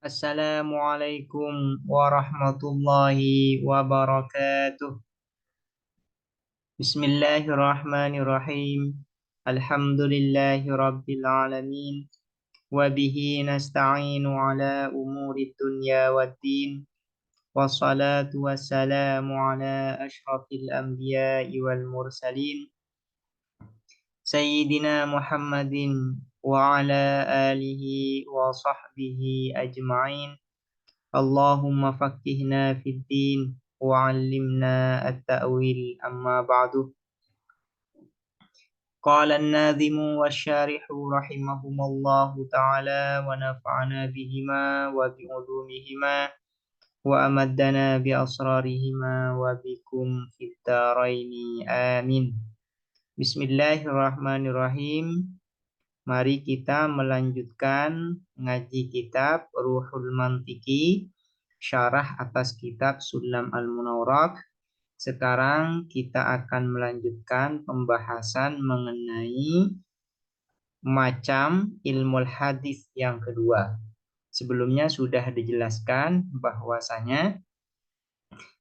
Assalamualaikum warahmatullahi wabarakatuh. Bismillahirrahmanirrahim. Alhamdulillahi rabbil alamin. Wa bihi nasta'inu ala umuri dunya waddin. Wassalatu wassalamu ala ashrafil anbiya'i wal mursalin. Sayyidina Muhammadin wa ala alihi wa sahbihi ajma'in. Allahumma faqqihna fid din wa 'allimna at-ta'wil amma ba'du. Qala an-nadhimu wasy-syarihu rahimahumallahu ta'ala wa nafa'ana bihima wa bi ulumihima wa amaddana bi asrarihima wa bikum fid dharaini amin. Bismillahirrahmanirrahim. Mari kita melanjutkan ngaji kitab Ruhul Mantiki, syarah atas kitab Sulam Al-Munawwarah. Sekarang kita akan melanjutkan pembahasan mengenai macam ilmu hadis yang kedua. Sebelumnya sudah dijelaskan bahwasanya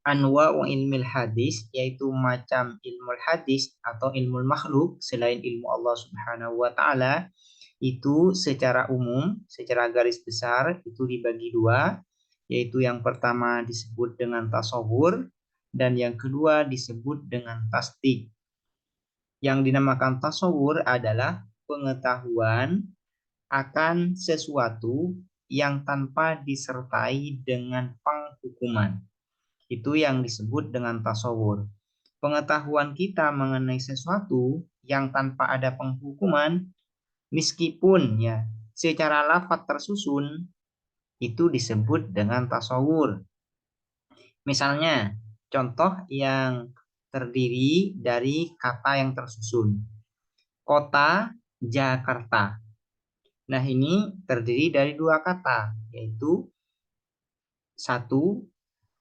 anwa'u ilmil hadis, yaitu macam ilmu hadis atau ilmu makhluk selain ilmu Allah Subhanahu wa taala, itu secara umum, secara garis besar itu dibagi dua, yaitu yang pertama disebut dengan tasawur dan yang kedua disebut dengan tasdik. Yang dinamakan tasawur adalah pengetahuan akan sesuatu yang tanpa disertai dengan penghukuman. Itu yang disebut dengan tasawur. Pengetahuan kita mengenai sesuatu yang tanpa ada penghukuman, meskipun ya secara lafaz tersusun, itu disebut dengan tasawur. Misalnya, contoh yang terdiri dari kata yang tersusun. Kota Jakarta. Nah, ini terdiri dari dua kata, yaitu satu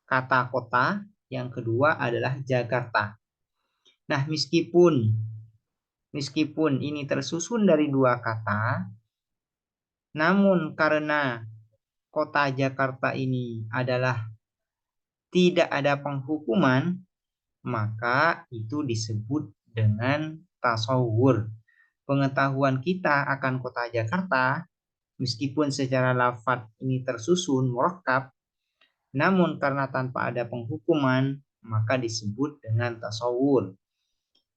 kata kota, yang kedua adalah Jakarta. Nah, meskipun ini tersusun dari dua kata, namun karena kota Jakarta ini adalah tidak ada penghukuman, maka itu disebut dengan tasawur. Pengetahuan kita akan kota Jakarta, meskipun secara lafaz ini tersusun murakkab, namun karena tanpa ada penghukuman, maka disebut dengan tasawur.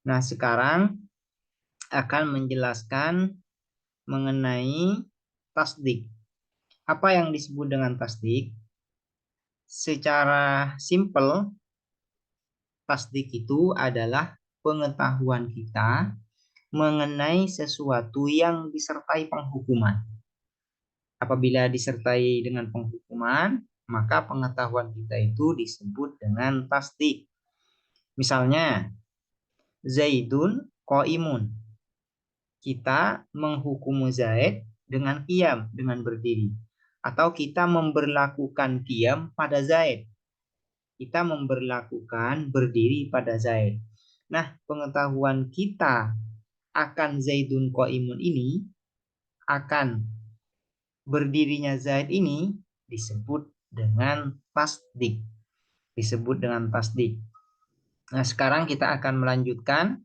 Nah, sekarang akan menjelaskan mengenai tasdik. Apa yang disebut dengan tasdik? Secara simpel, tasdik itu adalah pengetahuan kita mengenai sesuatu yang disertai penghukuman. Apabila disertai dengan penghukuman, maka pengetahuan kita itu disebut dengan tasdik. Misalnya, Zaidun qaimun. Kita menghukum Zaid dengan qiyam, dengan berdiri. Atau kita memberlakukan qiyam pada Zaid. Kita memberlakukan berdiri pada Zaid. Nah, pengetahuan kita akan Zaidun qaimun ini, akan berdirinya Zaid ini disebut dengan tasdik. Disebut dengan tasdik. Nah, sekarang kita akan melanjutkan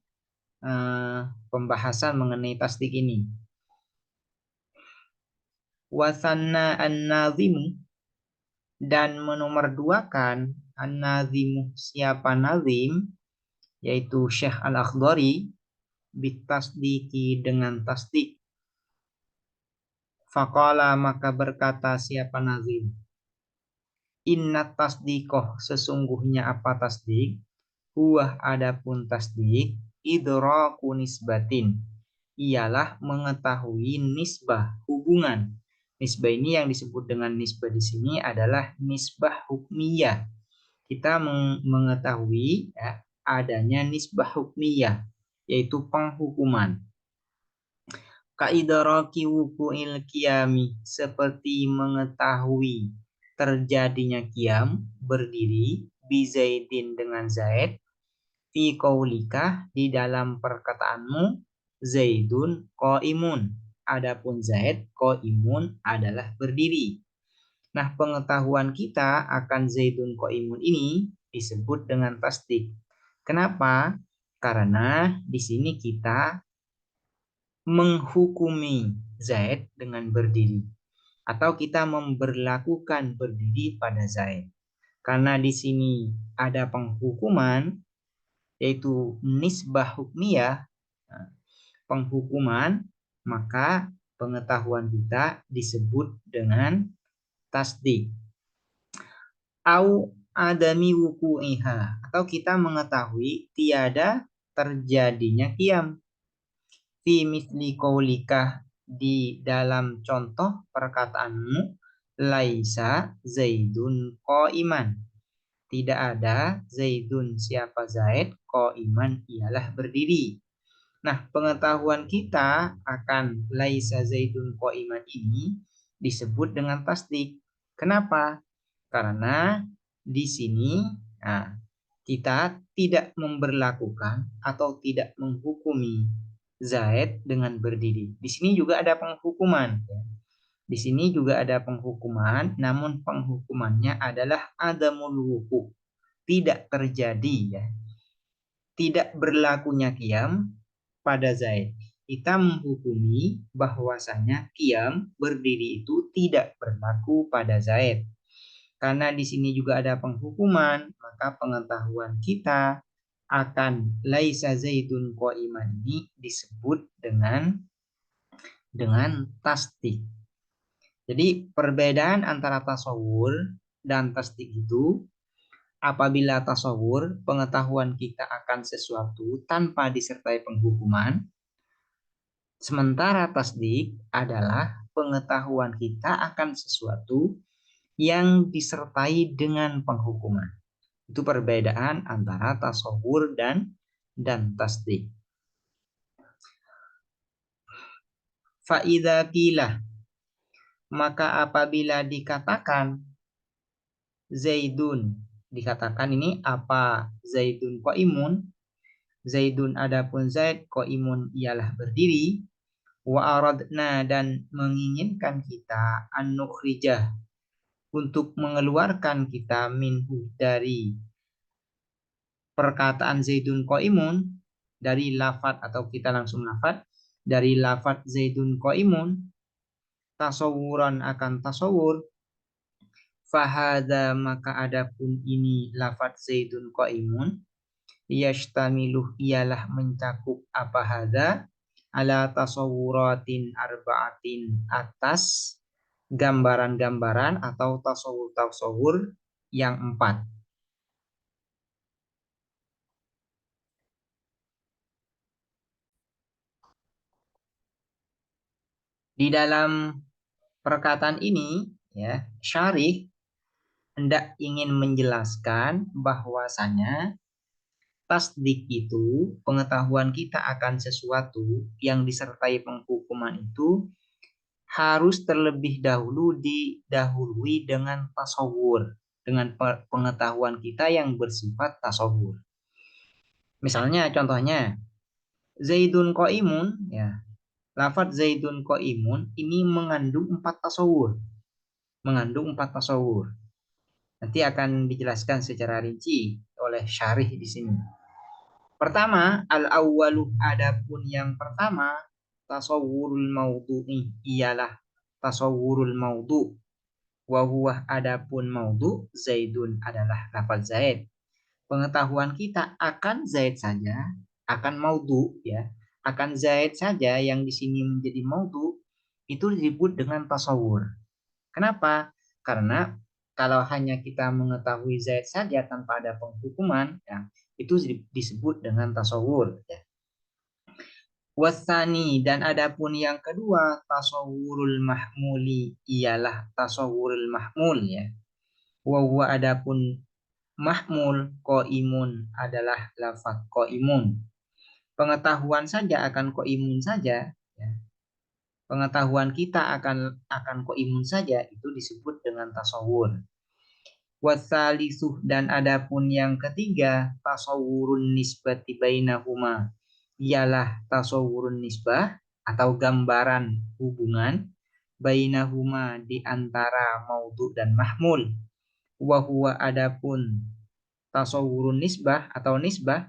pembahasan mengenai tasdik ini. Wasanna an-nazimu, dan menomorduakan an-nazimu, siapa nazim, yaitu Syekh Al-Akhdari, bitasdiki, dengan tasdik. Faqala, maka berkata siapa nazim, inna tasdikoh, sesungguhnya apa tasdik, huwa, adapun tasdik, idraku nisbatin, ialah mengetahui nisbah, hubungan. Nisbah ini yang disebut dengan nisbah di sini adalah nisbah hukmiyah. Kita mengetahui ya, adanya nisbah hukmiyah, yaitu penghukuman. Kaidaraki wuku'il qiyami, seperti mengetahui terjadinya qiyam, berdiri, bi Zaidin, dengan Zaid, fi qaulika, di dalam perkataanmu, Zaidun qaimun, adapun Zaid qaimun adalah berdiri. Nah, pengetahuan kita akan Zaidun Qaimun ini disebut dengan tasdik. Kenapa? Karena di sini kita menghukumi Zaid dengan berdiri atau kita memberlakukan berdiri pada Zaid. Karena di sini ada penghukuman yaitu nisbah hukmiyah, penghukuman, maka pengetahuan kita disebut dengan tasdik. Au adami wuku'iha, atau kita mengetahui tiada terjadinya qiyam. Fi misli qaulika, di dalam contoh perkataanmu, laisa zaidun qaiman, tidak ada zaidun, siapa Zaid, qaiman ialah berdiri. Nah, pengetahuan kita akan laisa zaidun qaiman ini disebut dengan tasdik. Kenapa? Karena di sini kita tidak memberlakukan atau tidak menghukumi Zaid dengan berdiri. Di sini juga ada penghukuman. Di sini juga ada penghukuman, namun penghukumannya adalah adamul wuku, tidak terjadi, ya. Tidak berlakunya qiyam pada Zaid. Kita menghukumi bahwasanya qiyam berdiri itu tidak berlaku pada Zaid. Karena di sini juga ada penghukuman, maka pengetahuan kita akan laisa zaidun qaiman ini disebut dengan tasdik. Jadi perbedaan antara tasawur dan tasdik itu, apabila tasawur pengetahuan kita akan sesuatu tanpa disertai penghukuman, sementara tasdik adalah pengetahuan kita akan sesuatu yang disertai dengan penghukuman. Itu perbedaan antara tasawur dan tasdik. Fa'idha qila, maka apabila dikatakan Zaidun, dikatakan ini apa Zaidun qaimun, Zaidun adapun Zaid, qaimun ialah berdiri, wa aradna dan menginginkan kita an nukhrijah untuk mengeluarkan kita minhu dari perkataan Zaidun qaimun, dari lafadz atau kita langsung lafadz dari lafadz Zaidun qaimun, tasawuran akan tasawur, fahada maka adapun ini lafadz Zaidun qaimun, yashtamiluh ialah mencakup apa hada, ala tasawuratin arba'atin, atas gambaran-gambaran atau tasawur-tasawur yang 4. Di dalam perkataan ini, ya, syarih hendak ingin menjelaskan bahwasanya tasdik itu pengetahuan kita akan sesuatu yang disertai penghukuman itu harus terlebih dahulu didahului dengan tasawur, dengan pengetahuan kita yang bersifat tasawur. Misalnya contohnya Zaidun qaimun, ya. Lafadz Zaidun qaimun ini mengandung 4 tasawur. Mengandung 4 tasawur. Nanti akan dijelaskan secara rinci oleh syarih di sini. Pertama, al-awwalu, adapun yang pertama, tasawwurul maudhu'i ialah tasawwurul maudhu'. Wa huwa adapun maudhu', Zaidun adalah lafaz Zaid. Pengetahuan kita akan Zaid saja, akan maudhu', ya, akan Zaid saja yang di sini menjadi maudhu' itu disebut dengan tasawur. Kenapa? Karena kalau hanya kita mengetahui Zaid saja tanpa ada penghukuman, ya, itu disebut dengan tasawur, ya. Wasani, dan adapun yang kedua, tasawurul mahmuli ialah tasawurul mahmul, ya. Wa huwa adapun mahmul, qaimun adalah lafaz qaimun. Pengetahuan saja akan qaimun saja, ya. Pengetahuan kita akan qaimun saja itu disebut dengan tasawur. Wasalisuh, dan adapun yang ketiga, tasawurun nisbati bainahuma ialah tasawurun nisbah atau gambaran hubungan bainahuma di antara maudhu dan mahmul. Wa huwa adapun tasawurun nisbah atau nisbah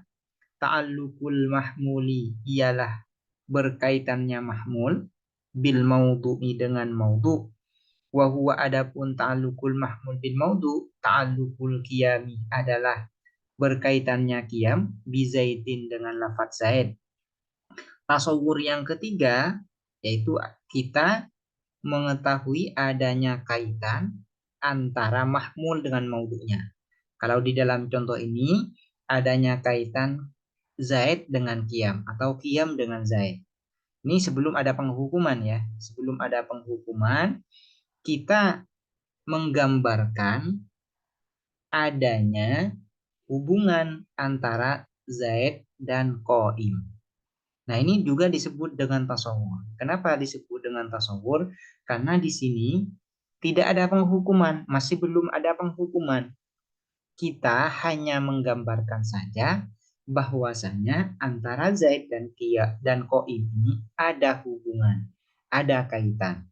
ta'alluqul mahmuli ialah berkaitannya mahmul bil maudhu'i dengan maudhu. Wa huwa adapun ta'alluqul mahmul bil maudhu ta'alluqul qiyami adalah berkaitannya qiyam bi zaidin dengan lafaz zaid. Tasawur yang ketiga yaitu kita mengetahui adanya kaitan antara mahmul dengan maudhu'nya. Kalau di dalam contoh ini adanya kaitan zaid dengan qiyam atau qiyam dengan zaid. Ini sebelum ada penghukuman ya. Sebelum ada penghukuman kita menggambarkan adanya hubungan antara zaid dan qaim. Nah, ini juga disebut dengan tasawur. Kenapa disebut dengan tasawur? Karena di sini tidak ada penghukuman, masih belum ada penghukuman. Kita hanya menggambarkan saja bahwasanya antara zaid dan qiyam dan qaim ini ada hubungan, ada kaitan.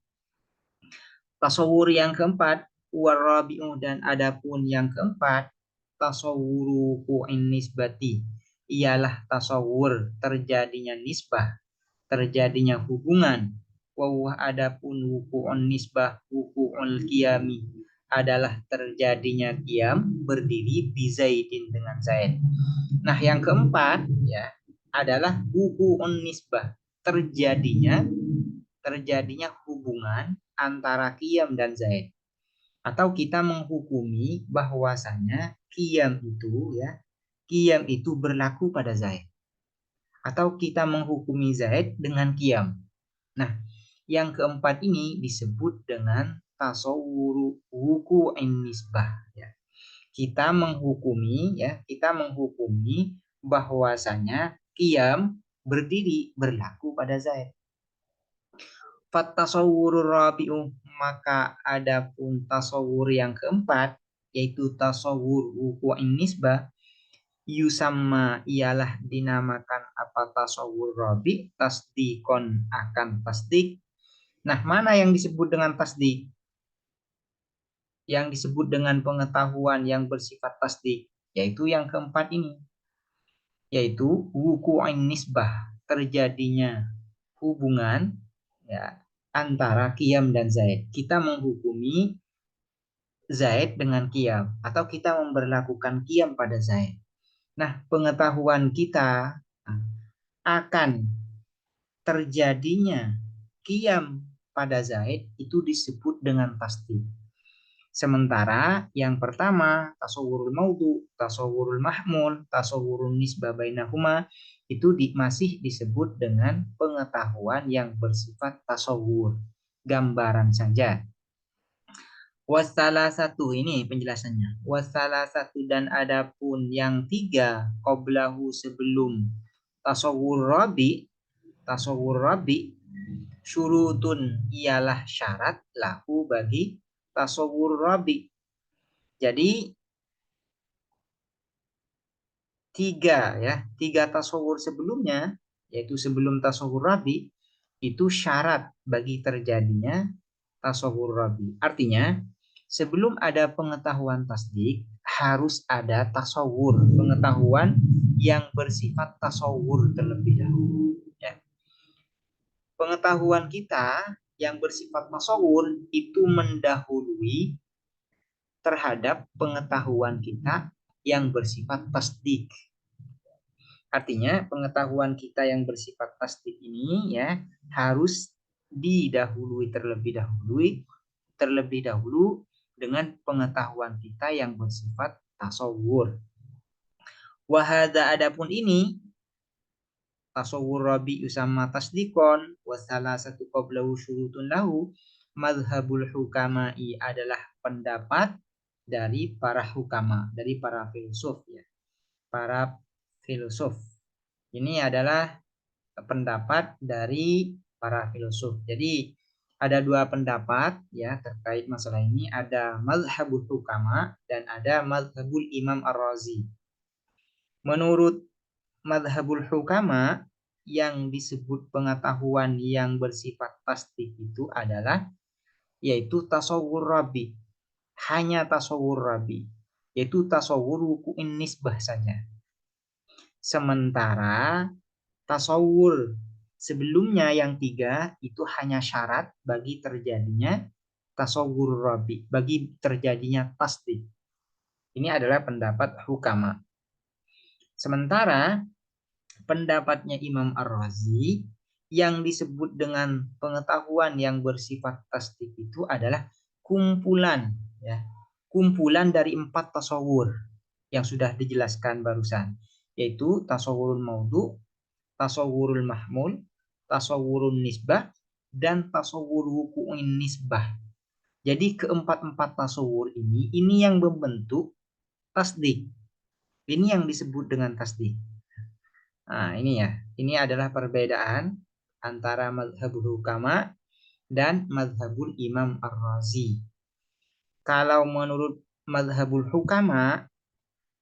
Tasawur yang keempat, warabi'u dan adapun yang keempat, tasawwuru qu'in nisbati ialah tasawur terjadinya nisbah, terjadinya hubungan. Wa adapun wuqu'un nisbah wuqu'ul qiyami adalah terjadinya qiyam berdiri bi zaidin dengan zaid. Nah, yang keempat ya adalah wuqu'un nisbah, terjadinya hubungan antara qiyam dan zaid. Atau kita menghukumi bahwasanya qiyam itu berlaku pada zaid. Atau kita menghukumi zaid dengan qiyam. Nah, yang keempat ini disebut dengan tasawwuru wuqu'in nisbah ya. Kita menghukumi bahwasanya qiyam berdiri berlaku pada zaid. Fattasawwurur rabi'u maka adapun tasawur yang keempat yaitu tasawur wuqu'in nisbah yusamma ialah dinamakan apa tasawur rabi tasdikon akan tasdik. Nah, mana yang disebut dengan tasdik? Yang disebut dengan pengetahuan yang bersifat tasdik yaitu yang keempat ini, yaitu wuqu'in nisbah, terjadinya hubungan ya antara qiyam dan zaid. Kita menghukumi zaid dengan qiyam atau kita memberlakukan qiyam pada zaid. Nah, pengetahuan kita akan terjadinya qiyam pada zaid itu disebut dengan tasdik. Sementara yang pertama, tasawurul maudhu, tasawurul mahmul, tasawurul nisbah bainahuma itu masih disebut dengan pengetahuan yang bersifat tasawur, gambaran saja. Wasalah satu ini penjelasannya. Wasalah satu dan adapun yang tiga qoblahu sebelum tasawur rabi syurutun ialah syarat lahu bagi tasawur rabi. Jadi tiga tasawur sebelumnya yaitu sebelum tasawur rabi itu syarat bagi terjadinya tasawur rabi. Artinya sebelum ada pengetahuan tasdik harus ada tasawur, pengetahuan yang bersifat tasawur terlebih dahulu ya. Pengetahuan kita yang bersifat tasawur itu mendahului terhadap pengetahuan kita yang bersifat tasdik. Artinya pengetahuan kita yang bersifat tasdik ini ya harus didahului terlebih dahulu dengan pengetahuan kita yang bersifat tasawur. Wahada adapun ini tasawur rabi usama tasdikon wasalah satu qablahu syurutun lahu madhabul hukama'i adalah pendapat dari para hukama, dari para filsuf ya. Para filsuf. Ini adalah pendapat dari para filsuf. Jadi ada dua pendapat ya terkait masalah ini, ada mazhabul hukama dan ada mazhabul Imam Ar-Razi. Menurut mazhabul hukama yang disebut pengetahuan yang bersifat tasdik itu adalah yaitu tasawur rabi. Hanya tasawur rabi, yaitu tasawur wuku'in nisbah saja. Sementara tasawur sebelumnya yang 3 itu hanya syarat bagi terjadinya tasawur rabi, bagi terjadinya tasdik. Ini adalah pendapat hukama. Sementara pendapatnya Imam Ar-Razi yang disebut dengan pengetahuan yang bersifat tasdik itu adalah kumpulan, ya, kumpulan dari 4 tasawur yang sudah dijelaskan barusan, yaitu tasawurul maudhu, tasawurul mahmul, tasawurun nisbah, dan tasawur wuku'in nisbah. Jadi keempat-empat tasawur ini yang membentuk tasdik. Ini yang disebut dengan tasdik. Nah, ini ya. Ini adalah perbedaan antara mazhabul hukama dan mazhabul Imam Ar-Razi. Kalau menurut mazhabul hukama,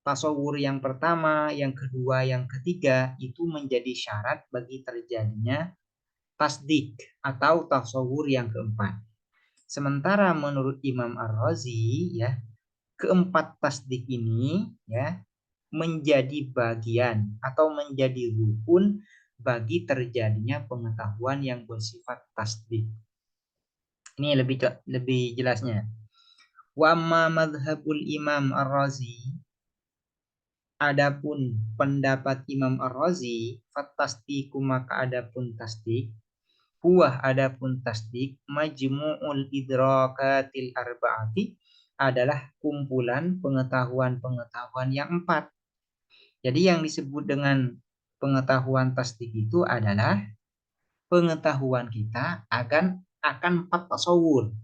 tasawur yang pertama, yang kedua, yang ketiga itu menjadi syarat bagi terjadinya tasdik atau tasawur yang keempat. Sementara menurut Imam Ar-Razi, ya, keempat tasdik ini, ya, menjadi bagian atau menjadi rukun bagi terjadinya pengetahuan yang bersifat tasdik. Ini lebih jelasnya. Wa amma madhabul Imam Ar-Razi, adapun pendapat Imam Ar-Razi, fatasdiku maka adapun tasdik, huwa adapun tasdik, majmu'ul idrakatil arba'ati adalah kumpulan pengetahuan-pengetahuan yang 4. Jadi yang disebut dengan pengetahuan tasdik itu adalah pengetahuan kita akan 4 tasawur.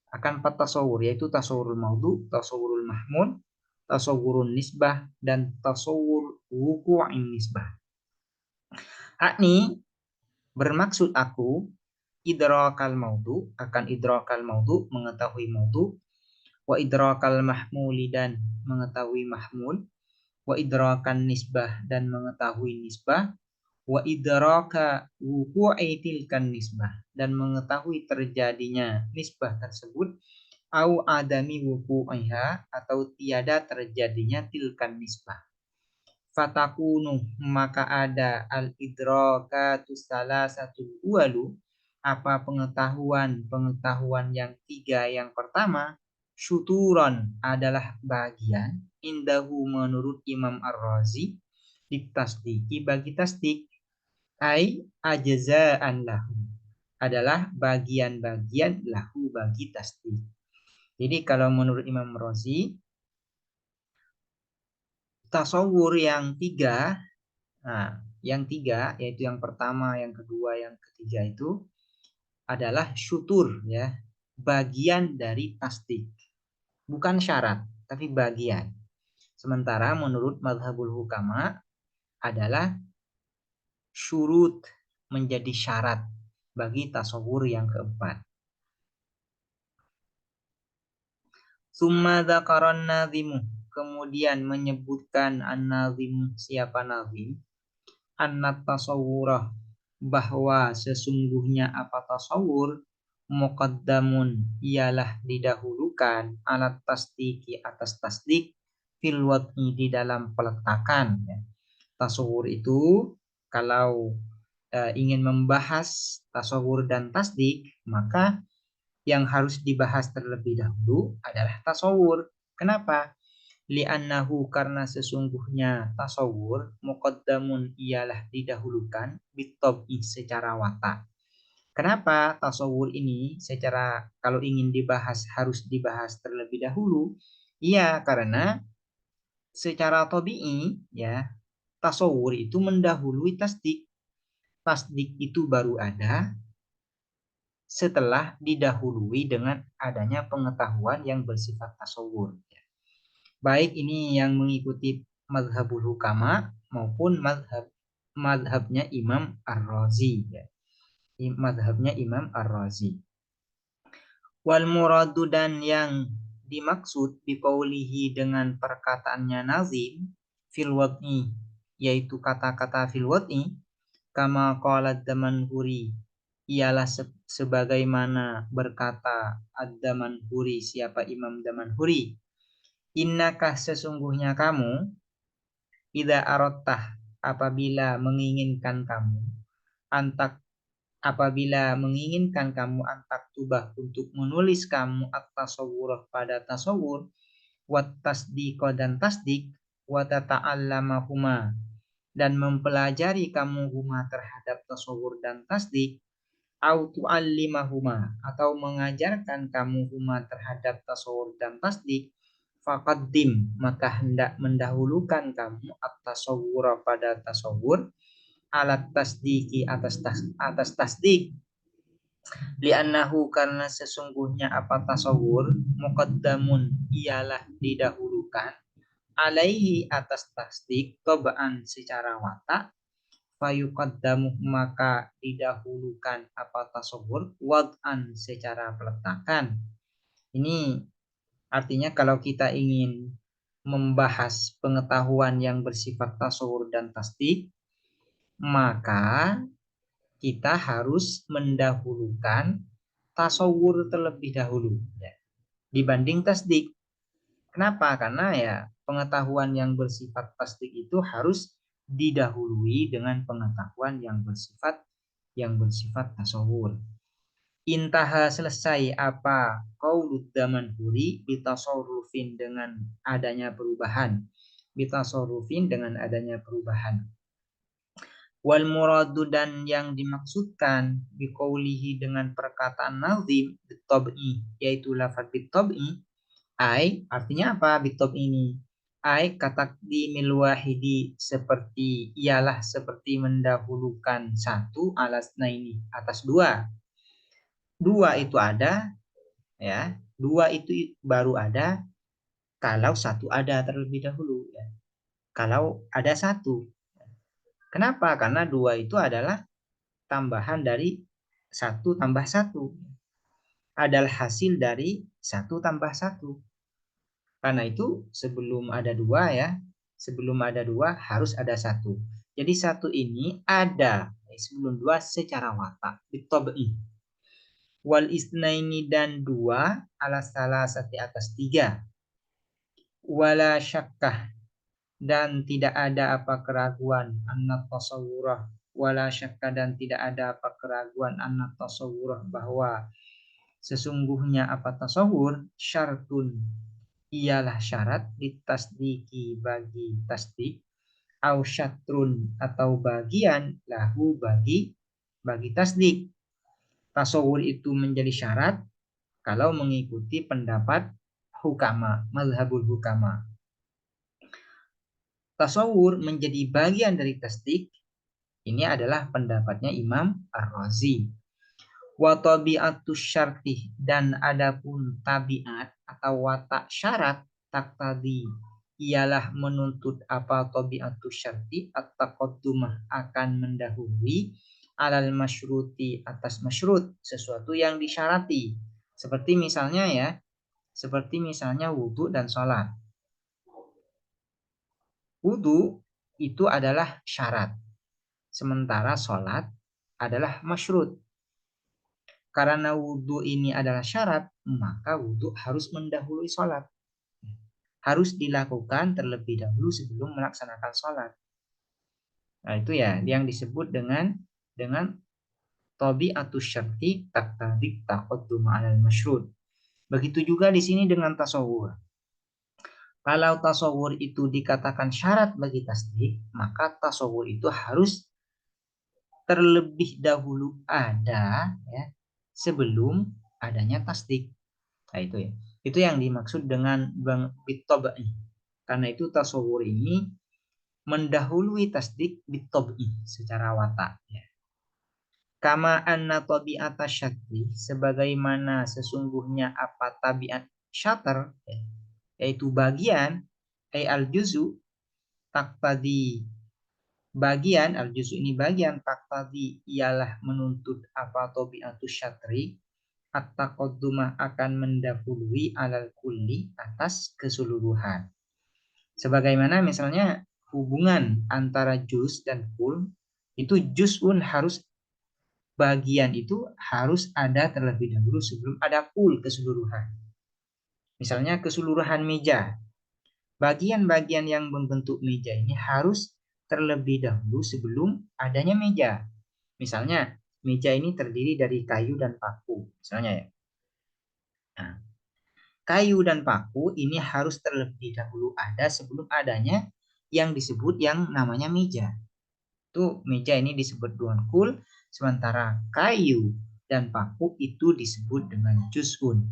Akan 4 tasawur, yaitu tasawurul maudhu, tasawurul mahmud, tasawurun nisbah, dan tasawur wuku'in nisbah. Akni bermaksud aku idrakal maudhu, akan idrakal maudhu, mengetahui maudhu, wa idrakal mahmuli, dan mengetahui mahmul, wa idrakan nisbah, dan mengetahui nisbah, wa idraka wuku'i tilkan nisbah, dan mengetahui terjadinya nisbah tersebut, au adami wuku'iha, atau tiada terjadinya tilkan nisbah. Fatakunu maka ada al idrakatu salasatul uwalu, apa pengetahuan yang 3 yang pertama, syuturon adalah bagian, indahu menurut Imam Ar-Razi, ditasdiki bagi tasdik, ai ajza'an lahu, adalah bagian-bagian lahu bagi tasdik. Jadi kalau menurut Imam Ar-Razi, tasawur yang 3, nah, yang 3 yaitu yang pertama, yang kedua, yang ketiga itu adalah syutur, ya, bagian dari tasdik. Bukan syarat, tapi bagian. Sementara menurut mazhabul hukama adalah syurut, menjadi syarat bagi tasawur yang keempat. Summa dzakaran nazimu, kemudian menyebutkan an-nazim, siapa nazim, anna tasawurah, bahwa sesungguhnya apa tasawur, muqaddamun ialah didahulukan, alat tasdiki atas tasdik, fil wad'i di dalam peletakan, ya. Tasawur itu kalau ingin membahas tasawur dan tasdik, maka yang harus dibahas terlebih dahulu adalah tasawur. Kenapa? Li'annahu, karena sesungguhnya tasawur, muqaddamun ialah didahulukan, bitob'i secara watak. Kenapa tasawur ini secara kalau ingin dibahas harus dibahas terlebih dahulu? Iya, karena secara tabi'i, ya, tasawur itu mendahului tasdik. Tasdik itu baru ada setelah didahului dengan adanya pengetahuan yang bersifat tasawur. Baik ini yang mengikuti mazhabul hukama maupun mazhabnya Imam Ar-Razi, ya. Mazhabnya Imam Ar-Razi. Wal muradu, dan yang dimaksud biqaulihi dengan perkataannya nazim, fil wad'i, yaitu kata-kata fil wad'i, kama qala Damanhuri, ialah sebagaimana berkata Ad-Damanhuri, siapa Imam Damanhuri, innakah sesungguhnya kamu, idza aradtah, apabila menginginkan kamu, antak tubah untuk menulis kamu at-tasawwur pada tasawur, wat tasdiq dan tasdik, wa tata'allamahuma dan mempelajari kamu huma terhadap tasawur dan tasdik, au tu'allimahuma atau mengajarkan kamu huma terhadap tasawur dan tasdik, faqaddim maka hendak mendahulukan kamu at-tasawwur pada tasawur, alat tasdiki atas tasdik, li'annahu karena sesungguhnya apa tasawur, muqaddamun ialah didahulukan, alaihi atas tasdik, tobaan secara watak, fayuqaddamu maka didahulukan apa tasawur, wad'an secara peletakan. Ini artinya kalau kita ingin membahas pengetahuan yang bersifat tasawur dan tasdik, maka kita harus mendahulukan tasawur terlebih dahulu ya, dibanding tasdik. Kenapa? Karena ya pengetahuan yang bersifat tasdik itu harus didahului dengan pengetahuan yang bersifat tasawur. Intaha selesai apa qaulud Damanhuri bitasarrufin dengan adanya perubahan. Bitasarrufin dengan adanya perubahan. Wal muradu dan yang dimaksudkan biqaulihi dengan perkataan nazim bitab'i, yaitu lafaz bitab'i, ai artinya apa bitab ini? Ai kataqdimil wahidi, seperti ialah seperti mendahulukan satu alasnaini atas dua. Dua itu ada ya, dua itu baru ada kalau satu ada terlebih dahulu ya. Kalau ada satu. Kenapa? Karena dua itu adalah tambahan dari satu tambah satu. Adalah hasil dari satu tambah satu. Karena itu sebelum ada dua ya, sebelum ada dua harus ada satu. Jadi satu ini ada sebelum dua secara watak, bitabai. Wal isnaini dan dua ala salasati atas tiga. Wala syakkah dan tidak ada apa keraguan anna tasawwurah, wala syakka dan tidak ada apa keraguan anna tasawwurah bahwa sesungguhnya apa tasawur, syartun ialah syarat ditasdiki bagi tasdik, au syatrun atau bagian lahu bagi tasdik. Tasawur itu menjadi syarat kalau mengikuti pendapat hukama, mazhabul hukama. Tasawur menjadi bagian dari tasdik, ini adalah pendapatnya Imam Ar-Razi. Wa tabi'atus syartih dan adapun tabiat atau watak syarat taktadi ialah menuntut apa tabi'atus syarti at-taqaddumah akan mendahului alal masyruti atas masyrut, sesuatu yang disyarati. Seperti misalnya wudhu dan sholat. Wudhu itu adalah syarat, sementara sholat adalah masyrut. Karena wudhu ini adalah syarat, maka wudhu harus mendahului sholat. Harus dilakukan terlebih dahulu sebelum melaksanakan sholat. Nah itu ya yang disebut dengan tabi'atus syarti taqtadi taqaddum 'alal masyrut. Begitu juga di sini dengan tasawur. Kalau tasawur itu dikatakan syarat bagi tasdik, maka tasawur itu harus terlebih dahulu ada ya, sebelum adanya tasdik. Nah itu ya. Itu yang dimaksud dengan bitabai. Karena itu tasawur ini mendahului tasdik bitabai secara watak ya. Kama anna tabi'ata syatri, sebagaimana sesungguhnya apa tabiat syatr ya, yaitu bagian al-juzu taktadi bagian, al-juzu ini bagian, taktadi ialah menuntut apa tabi'atu syatri at-taqaddumah akan mendahului alal kulli atas keseluruhan. Sebagaimana misalnya hubungan antara juz dan kul, itu juz'un harus bagian itu harus ada terlebih dahulu sebelum ada kul keseluruhan. Misalnya keseluruhan meja. Bagian-bagian yang membentuk meja ini harus terlebih dahulu sebelum adanya meja. Misalnya, meja ini terdiri dari kayu dan paku, misalnya ya. Nah, kayu dan paku ini harus terlebih dahulu ada sebelum adanya yang disebut yang namanya meja. Itu meja ini disebut dengan kul, sementara kayu dan paku itu disebut dengan juz'un.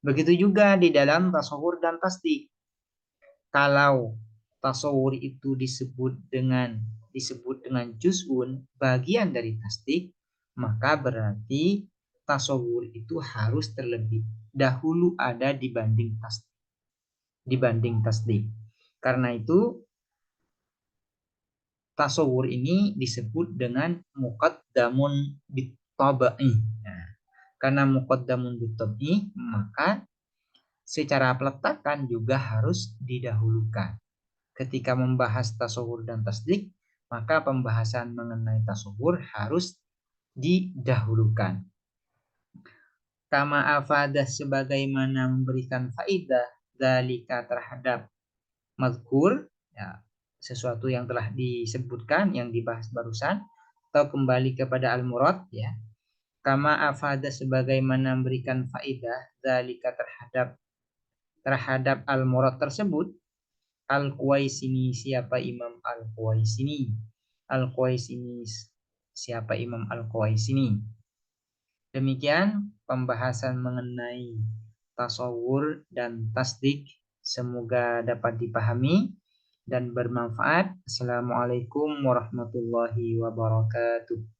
Begitu juga di dalam tasawur dan tasdik. Kalau tasawur itu disebut dengan juz'un, bagian dari tasdik, maka berarti tasawur itu harus terlebih dahulu ada dibanding tasdik. Karena itu tasawur ini disebut dengan muqaddamun bit-tabai. Nah, karena muqaddamun bit-tabai, maka secara peletakan juga harus didahulukan. Ketika membahas tasawur dan tasdik, maka pembahasan mengenai tasawur harus didahulukan. Kama afadah sebagaimana memberikan faidah dalika terhadap mazkur, ya, sesuatu yang telah disebutkan yang dibahas barusan, atau kembali kepada al-murad, ya. Kama afadah sebagaimana memberikan faidah dalika terhadap al-murad tersebut. Al-Quwaisini, siapa Imam Al-Quwaisini? Al-Quwaisini, siapa Imam Al-Quwaisini? Demikian pembahasan mengenai tasawur dan tasdik. Semoga dapat dipahami dan bermanfaat. Assalamualaikum warahmatullahi wabarakatuh.